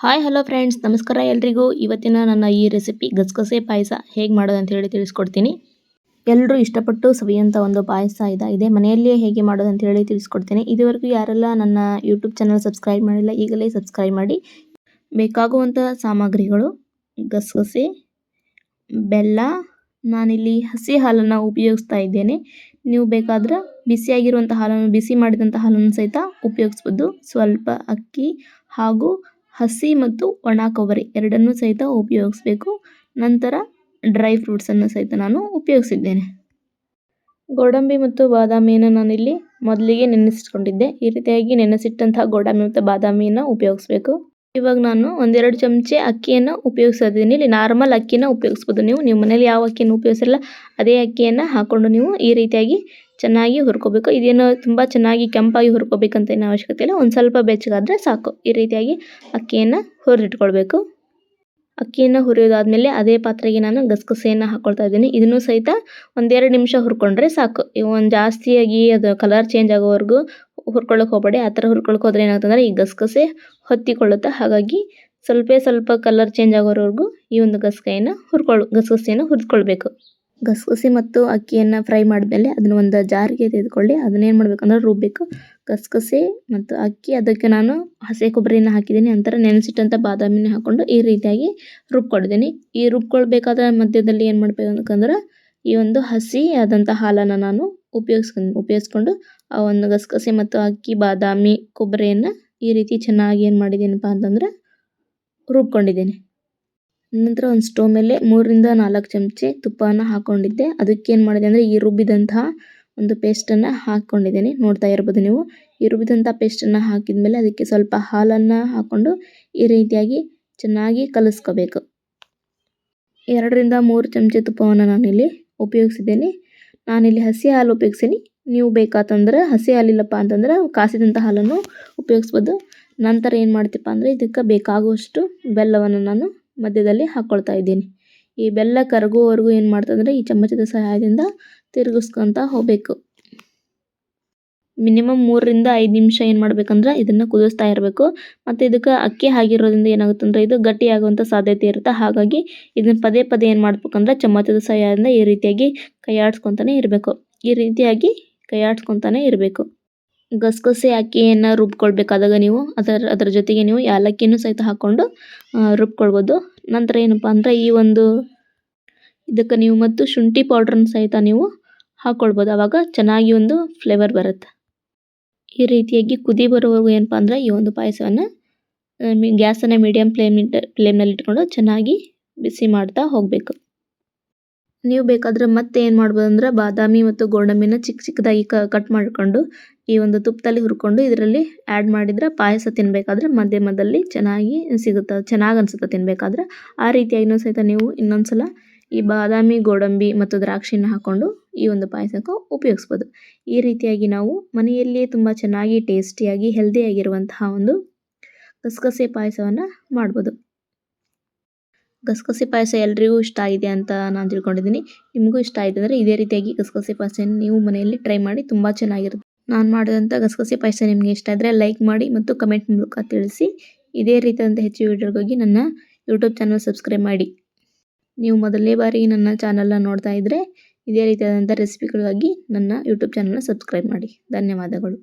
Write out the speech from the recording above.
Hi hello friends, ನಮಸ್ಕಾರ ಎಲ್ರಿಗೂ. ಇವತ್ತಿನ ನನ್ನ ಈ ರೆಸಿಪಿ ಗಸಗಸೆ ಪಾಯಸ ಹೇಗೆ ಮಾಡೋದು ಅಂತ ಹೇಳಿ ತಿಳಿಸ್ಕೊಡ್ತೀನಿ. ಎಲ್ಲರೂ ಇಷ್ಟಪಟ್ಟು ಸವಿಯುವಂಥ ಒಂದು ಪಾಯಸ ಇದೆ. ಮನೆಯಲ್ಲಿಯೇ ಹೇಗೆ ಮಾಡೋದು ಅಂತ ಹೇಳಿ ತಿಳಿಸ್ಕೊಡ್ತೀನಿ. ಇದುವರೆಗೂ ಯಾರೆಲ್ಲ ನನ್ನ ಯೂಟ್ಯೂಬ್ ಚಾನಲ್ ಸಬ್ಸ್ಕ್ರೈಬ್ ಮಾಡಿಲ್ಲ, ಈಗಲೇ ಸಬ್ಸ್ಕ್ರೈಬ್ ಮಾಡಿ. ಬೇಕಾಗುವಂಥ ಸಾಮಗ್ರಿಗಳು: ಗಸಗಸೆ, ಬೆಲ್ಲ. ನಾನಿಲ್ಲಿ ಹಸಿ ಹಾಲನ್ನು ಉಪಯೋಗಿಸ್ತಾ ಇದ್ದೇನೆ. ನೀವು ಬೇಕಾದ್ರೆ ಬಿಸಿಯಾಗಿರುವಂಥ ಹಾಲನ್ನು, ಬಿಸಿ ಮಾಡಿದಂಥ ಹಾಲನ್ನು ಸಹಿತ ಉಪಯೋಗಿಸ್ಬೋದು. ಸ್ವಲ್ಪ ಅಕ್ಕಿ ಹಾಗೂ ಹಸಿ ಮತ್ತು ಒಣ ಕೊಬ್ಬರಿ ಎರಡನ್ನೂ ಸಹಿತ ಉಪಯೋಗಿಸಬೇಕು. ನಂತರ ಡ್ರೈ ಫ್ರೂಟ್ಸನ್ನು ಸಹಿತ ನಾನು ಉಪಯೋಗಿಸಿದ್ದೇನೆ. ಗೋಡಂಬಿ ಮತ್ತು ಬಾದಾಮಿಯನ್ನು ನಾನಿಲ್ಲಿ ಮೊದಲಿಗೆ ನೆನೆಸಿಟ್ಕೊಂಡಿದ್ದೆ. ಈ ರೀತಿಯಾಗಿ ನೆನೆಸಿಟ್ಟಂತಹ ಗೋಡಂಬಿ ಮತ್ತು ಬಾದಾಮಿಯನ್ನು ಉಪಯೋಗಿಸ್ಬೇಕು. ಇವಾಗ ನಾನು 1-2 ಚಮಚೆ ಅಕ್ಕಿಯನ್ನು ಉಪಯೋಗಿಸಿದ್ದೀನಿ. ಇಲ್ಲಿ ನಾರ್ಮಲ್ ಅಕ್ಕಿನ ಉಪಯೋಗಿಸ್ಬೋದು. ನೀವು ಮನೇಲಿ ಯಾವ ಅಕ್ಕಿಯನ್ನು ಉಪಯೋಗಿಸಿರಲ್ಲ ಅದೇ ಅಕ್ಕಿಯನ್ನು ಹಾಕ್ಕೊಂಡು ನೀವು ಈ ರೀತಿಯಾಗಿ ಚೆನ್ನಾಗಿ ಹುರ್ಕೋಬೇಕು. ಇದೇನು ತುಂಬ ಚೆನ್ನಾಗಿ ಕೆಂಪಾಗಿ ಹುರ್ಕೋಬೇಕಂತ ಏನು ಅವಶ್ಯಕತೆ ಇಲ್ಲ. ಒಂದು ಸ್ವಲ್ಪ ಬೆಚ್ಚಗಾದರೆ ಸಾಕು. ಈ ರೀತಿಯಾಗಿ ಅಕ್ಕಿಯನ್ನು ಹುರಿದಿಟ್ಕೊಳ್ಬೇಕು. ಅಕ್ಕಿಯನ್ನು ಹುರಿಯೋದಾದ್ಮೇಲೆ ಅದೇ ಪಾತ್ರೆಗೆ ನಾನು ಗಸಗಸೆಯನ್ನು ಹಾಕ್ಕೊಳ್ತಾ ಇದ್ದೀನಿ. ಇದನ್ನು ಸಹಿತ 1-2 ನಿಮಿಷ ಹುರ್ಕೊಂಡ್ರೆ ಸಾಕು. ಒಂದು ಜಾಸ್ತಿಯಾಗಿ ಅದು ಕಲರ್ ಚೇಂಜ್ ಆಗೋವರೆಗೂ ಹುರ್ಕೊಳ್ಳೋಕೆ ಹೋಗಬೇಡಿ. ಆ ಥರ ಹುರ್ಕೊಳಕ್ಕೆ ಹೋದರೆ ಏನಾಗ್ತಂದರೆ ಈ ಗಸಗಸೆ ಹೊತ್ತಿಕೊಳ್ಳುತ್ತೆ. ಹಾಗಾಗಿ ಸ್ವಲ್ಪ ಕಲರ್ ಚೇಂಜ್ ಆಗೋವರೆಗೂ ಈ ಒಂದು ಗಸಗಸೆಯನ್ನು ಹುರಿದ್ಕೊಳ್ಬೇಕು. ಗಸಗಸೆ ಮತ್ತು ಅಕ್ಕಿಯನ್ನು ಫ್ರೈ ಮಾಡಿದ್ಮೇಲೆ ಅದನ್ನು ಒಂದು ಜಾರಿಗೆ ತೆಗೆದುಕೊಳ್ಳಿ. ಅದನ್ನೇನು ಮಾಡಬೇಕಂದ್ರೆ ರುಬ್ಬಬೇಕು. ಗಸಗಸೆ ಮತ್ತು ಅಕ್ಕಿ, ಅದಕ್ಕೆ ನಾನು ಹಸಿ ಕೊಬ್ಬರಿಯನ್ನು ಹಾಕಿದ್ದೀನಿ. ನಂತರ ನೆನೆಸಿಟ್ಟಂಥ ಬಾದಾಮಿನ ಹಾಕ್ಕೊಂಡು ಈ ರೀತಿಯಾಗಿ ರುಬ್ಕೊಂಡಿದ್ದೀನಿ. ಈ ರುಬ್ಕೊಳ್ಬೇಕಾದ ಮಧ್ಯದಲ್ಲಿ ಏನು ಮಾಡಬೇಕಂದ್ರೆ ಈ ಒಂದು ಹಸಿ ಆದಂಥ ಹಾಲನ್ನು ನಾನು ಉಪಯೋಗಿಸ್ಕೊಂಡು ಆ ಒಂದು ಗಸಗಸೆ ಮತ್ತು ಅಕ್ಕಿ, ಬಾದಾಮಿ, ಕೊಬ್ಬರಿಯನ್ನು ಈ ರೀತಿ ಚೆನ್ನಾಗಿ ಏನು ಮಾಡಿದ್ದೀನಪ್ಪ ಅಂತಂದ್ರೆ ರುಬ್ಕೊಂಡಿದ್ದೀನಿ. ನಂತರ ಒಂದು ಸ್ಟವ್ ಮೇಲೆ 3-4 ಚಮಚೆ ತುಪ್ಪವನ್ನು ಹಾಕ್ಕೊಂಡಿದ್ದೆ. ಅದಕ್ಕೇನು ಮಾಡಿದೆ ಅಂದರೆ ಈ ರುಬ್ಬಿದಂತಹ ಒಂದು ಪೇಸ್ಟನ್ನು ಹಾಕ್ಕೊಂಡಿದ್ದೀನಿ. ನೋಡ್ತಾ ಇರ್ಬೋದು ನೀವು. ಈ ರುಬ್ಬಿದಂಥ ಪೇಸ್ಟನ್ನು ಹಾಕಿದ ಮೇಲೆ ಅದಕ್ಕೆ ಸ್ವಲ್ಪ ಹಾಲನ್ನು ಹಾಕ್ಕೊಂಡು ಈ ರೀತಿಯಾಗಿ ಚೆನ್ನಾಗಿ ಕಲಿಸ್ಕೋಬೇಕು. 2-3 ಚಮಚೆ ತುಪ್ಪವನ್ನು ನಾನಿಲ್ಲಿ ಉಪಯೋಗಿಸಿದ್ದೀನಿ. ನಾನಿಲ್ಲಿ ಹಸಿ ಹಾಲು ಉಪಯೋಗಿಸೀನಿ. ನೀವು ಬೇಕಾತಂದ್ರೆ ಹಸಿ ಹಾಲಿಲ್ಲಪ್ಪ ಅಂತಂದ್ರೆ ಕಾಸಿದಂಥ ಹಾಲನ್ನು ಉಪಯೋಗಿಸ್ಬೋದು. ನಂತರ ಏನು ಮಾಡ್ತೀಪ್ಪ ಅಂದರೆ ಇದಕ್ಕೆ ಬೇಕಾಗುವಷ್ಟು ಬೆಲ್ಲವನ್ನು ನಾನು ಮಧ್ಯದಲ್ಲಿ ಹಾಕ್ಕೊಳ್ತಾ ಇದ್ದೀನಿ. ಈ ಬೆಲ್ಲ ಕರಗುವವರೆಗೂ ಏನು ಮಾಡ್ತಂದರೆ ಈ ಚಮಚದ ಸಹಾಯದಿಂದ ತಿರುಗಿಸ್ಕೊತಾ ಹೋಗಬೇಕು. ಮಿನಿಮಮ್ 3-5 ನಿಮಿಷ ಏನು ಮಾಡಬೇಕಂದ್ರೆ ಇದನ್ನು ಕುದಿಸ್ತಾ ಇರಬೇಕು. ಮತ್ತು ಇದಕ್ಕೆ ಅಕ್ಕಿ ಆಗಿರೋದ್ರಿಂದ ಏನಾಗುತ್ತಂದರೆ ಇದು ಗಟ್ಟಿಯಾಗುವಂಥ ಸಾಧ್ಯತೆ ಇರುತ್ತೆ. ಹಾಗಾಗಿ ಇದನ್ನು ಪದೇ ಏನು ಮಾಡಬೇಕಂದ್ರೆ ಚಮಚದ ಸಹಾಯದಿಂದ ಈ ರೀತಿಯಾಗಿ ಕೈಯಾಡಿಸ್ಕೊತಾನೆ ಇರಬೇಕು. ಗಸಗಸೆ ಅಕ್ಕಿಯನ್ನು ರುಬ್ಕೊಳ್ಬೇಕಾದಾಗ ನೀವು ಅದರ ಜೊತೆಗೆ ನೀವು ಏಲಕ್ಕಿನೂ ಸಹಿತ ಹಾಕ್ಕೊಂಡು ರುಬ್ಕೊಳ್ಬೋದು. ನಂತರ ಏನಪ್ಪ ಅಂದರೆ ಇದಕ್ಕೆ ನೀವು ಮತ್ತು ಶುಂಠಿ ಪೌಡ್ರನ್ನ ಸಹಿತ ನೀವು ಹಾಕ್ಕೊಳ್ಬೋದು. ಆವಾಗ ಚೆನ್ನಾಗಿ ಒಂದು ಫ್ಲೇವರ್ ಬರುತ್ತೆ. ಈ ರೀತಿಯಾಗಿ ಕುದಿ ಬರುವವರೆಗೂ ಏನಪ್ಪ ಅಂದರೆ ಈ ಒಂದು ಪಾಯಸವನ್ನು ಗ್ಯಾಸನ್ನು ಮೀಡಿಯಮ್ ಫ್ಲೇಮ್ನಲ್ಲಿ ಇಟ್ಕೊಂಡು ಚೆನ್ನಾಗಿ ಬಿಸಿ ಮಾಡ್ತಾ ಹೋಗಬೇಕು. ನೀವು ಬೇಕಾದರೆ ಮತ್ತೆ ಏನು ಮಾಡ್ಬೋದು ಅಂದರೆ ಬಾದಾಮಿ ಮತ್ತು ಗೋಡಂಬಿನ ಚಿಕ್ಕದಾಗಿ ಕಟ್ ಮಾಡಿಕೊಂಡು ಈ ಒಂದು ತುಪ್ಪದಲ್ಲಿ ಹುರ್ಕೊಂಡು ಇದರಲ್ಲಿ ಆ್ಯಡ್ ಮಾಡಿದರೆ ಪಾಯಸ ತಿನ್ನಬೇಕಾದ್ರೆ ಮಧ್ಯದಲ್ಲಿ ಚೆನ್ನಾಗಿ ಸಿಗುತ್ತೆ, ಚೆನ್ನಾಗಿ ಅನಿಸುತ್ತೆ ತಿನ್ನಬೇಕಾದ್ರೆ. ಆ ರೀತಿಯಾಗಿಯೂ ಸಹಿತ ನೀವು ಇನ್ನೊಂದು ಸಲ ಈ ಬಾದಾಮಿ, ಗೋಡಂಬಿ ಮತ್ತು ದ್ರಾಕ್ಷಿನ ಹಾಕ್ಕೊಂಡು ಈ ಒಂದು ಪಾಯಸಕ್ಕೆ ಉಪಯೋಗಿಸ್ಬೋದು. ಈ ರೀತಿಯಾಗಿ ನಾವು ಮನೆಯಲ್ಲಿಯೇ ತುಂಬ ಚೆನ್ನಾಗಿ ಟೇಸ್ಟಿಯಾಗಿ ಹೆಲ್ದಿಯಾಗಿರುವಂತಹ ಒಂದು ಗಸಗಸೆ ಪಾಯಸವನ್ನು ಮಾಡ್ಬೋದು. ಗಸಗಸೆ ಪಾಯಸ ಎಲ್ರಿಗೂ ಇಷ್ಟ ಆಗಿದೆ ಅಂತ ನಾನು ತಿಳ್ಕೊಂಡಿದ್ದೀನಿ. ನಿಮಗೂ ಇಷ್ಟ ಆಯಿತು ಅಂದರೆ ಇದೇ ರೀತಿಯಾಗಿ ಗಸಗಸೆ ಪಾಯಸನ ನೀವು ಮನೆಯಲ್ಲಿ ಟ್ರೈ ಮಾಡಿ, ತುಂಬ ಚೆನ್ನಾಗಿರುತ್ತೆ. ನಾನು ಮಾಡಿದಂಥ ಗಸಗಸೆ ಪಾಯಸ ನಿಮಗೆ ಇಷ್ಟ ಆದರೆ ಲೈಕ್ ಮಾಡಿ ಮತ್ತು ಕಮೆಂಟ್ ಮೂಲಕ ತಿಳಿಸಿ. ಇದೇ ರೀತಿಯಾದಂಥ ಹೆಚ್ಚು ವಿಡಿಯೋಗಾಗಿ ನನ್ನ ಯೂಟ್ಯೂಬ್ ಚಾನಲ್ ಸಬ್ಸ್ಕ್ರೈಬ್ ಮಾಡಿ. ನೀವು ಮೊದಲನೇ ಬಾರಿ ನನ್ನ ಚಾನಲ್ನ ನೋಡ್ತಾ ಇದ್ದರೆ ಇದೇ ರೀತಿಯಾದಂಥ ರೆಸಿಪಿಗಳಿಗಾಗಿ ನನ್ನ ಯೂಟ್ಯೂಬ್ ಚಾನಲ್ನ ಸಬ್ಸ್ಕ್ರೈಬ್ ಮಾಡಿ. ಧನ್ಯವಾದಗಳು.